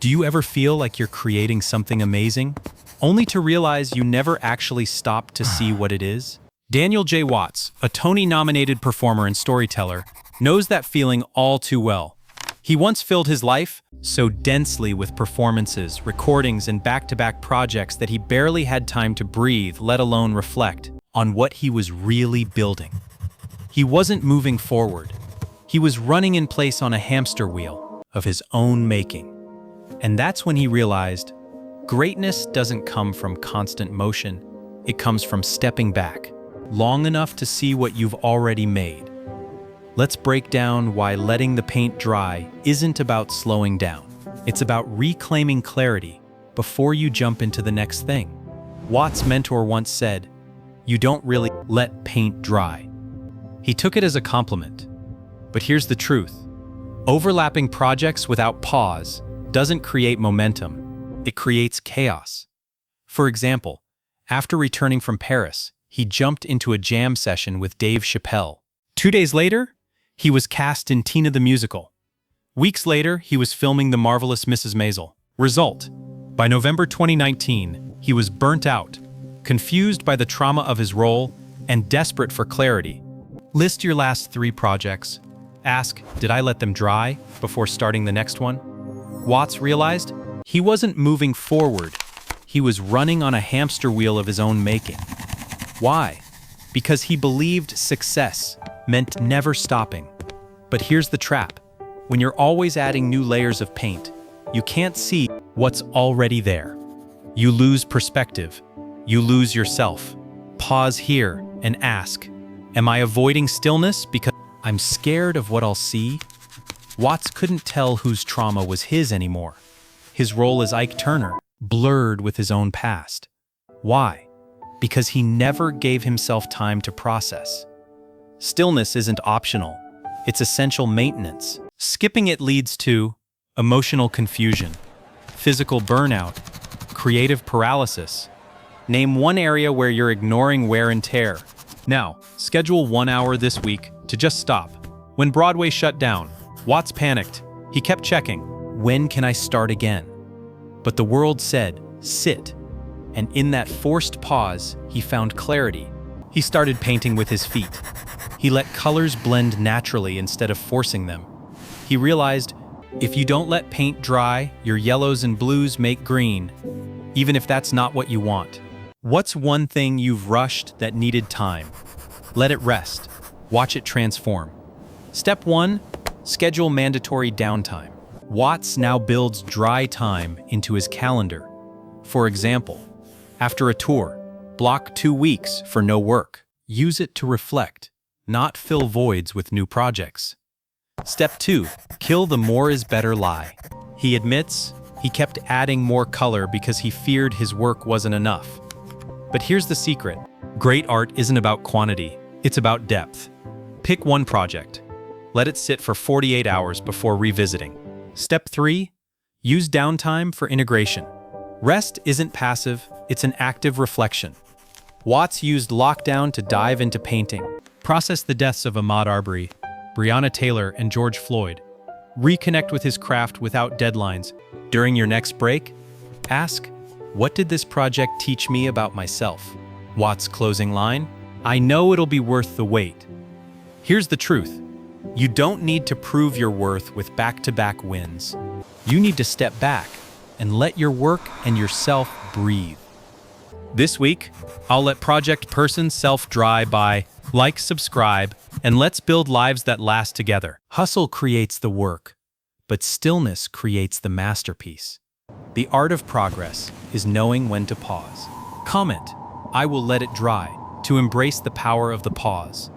Do you ever feel like you're creating something amazing, only to realize you never actually stopped to see what it is? Daniel J. Watts, a Tony-nominated performer and storyteller, knows that feeling all too well. He once filled his life so densely with performances, recordings, and back-to-back projects that he barely had time to breathe, let alone reflect on what he was really building. He wasn't moving forward. He was running in place on a hamster wheel of his own making. And that's when he realized greatness doesn't come from constant motion. It comes from stepping back long enough to see what you've already made. Let's break down why letting the paint dry isn't about slowing down. It's about reclaiming clarity before you jump into the next thing. Watts' mentor once said, "You don't really let paint dry." He took it as a compliment. But here's the truth. Overlapping projects without pause doesn't create momentum. It creates chaos. For example, after returning from Paris, he jumped into a jam session with Dave Chappelle. 2 days later, he was cast in Tina the Musical. Weeks later, he was filming The Marvelous Mrs. Maisel. Result: by November 2019, he was burnt out, confused by the trauma of his role, and desperate for clarity. List your last 3 projects. Ask, did I let them dry before starting the next one? Watts realized he wasn't moving forward. He was running on a hamster wheel of his own making. Why? Because he believed success meant never stopping. But here's the trap. When you're always adding new layers of paint, you can't see what's already there. You lose perspective. You lose yourself. Pause here and ask, am I avoiding stillness because I'm scared of what I'll see? Watts couldn't tell whose trauma was his anymore. His role as Ike Turner blurred with his own past. Why? Because he never gave himself time to process. Stillness isn't optional. It's essential maintenance. Skipping it leads to emotional confusion, physical burnout, creative paralysis. Name one area where you're ignoring wear and tear. Now, schedule 1 hour this week to just stop. When Broadway shut down, Watts panicked. He kept checking, when can I start again? But the world said, sit. And in that forced pause, he found clarity. He started painting with his feet. He let colors blend naturally instead of forcing them. He realized, if you don't let paint dry, your yellows and blues make green, even if that's not what you want. What's one thing you've rushed that needed time? Let it rest. Watch it transform. Step 1, schedule mandatory downtime. Watts now builds dry time into his calendar. For example, after a tour, block 2 weeks for no work. Use it to reflect, not fill voids with new projects. Step 2, kill the more is better lie. He admits he kept adding more color because he feared his work wasn't enough. But here's the secret. Great art isn't about quantity, it's about depth. Pick one project. Let it sit for 48 hours before revisiting. Step 3, use downtime for integration. Rest isn't passive, it's an active reflection. Watts used lockdown to dive into painting, process the deaths of Ahmaud Arbery, Breonna Taylor, and George Floyd, reconnect with his craft without deadlines. During your next break, ask, what did this project teach me about myself? Watts' closing line, I know it'll be worth the wait. Here's the truth. You don't need to prove your worth with back-to-back wins. You need to step back and let your work and yourself breathe. This week, I'll let Project Person self-dry by like, subscribe, and let's build lives that last together. Hustle creates the work, but stillness creates the masterpiece. The art of progress is knowing when to pause. Comment, I will let it dry, to embrace the power of the pause.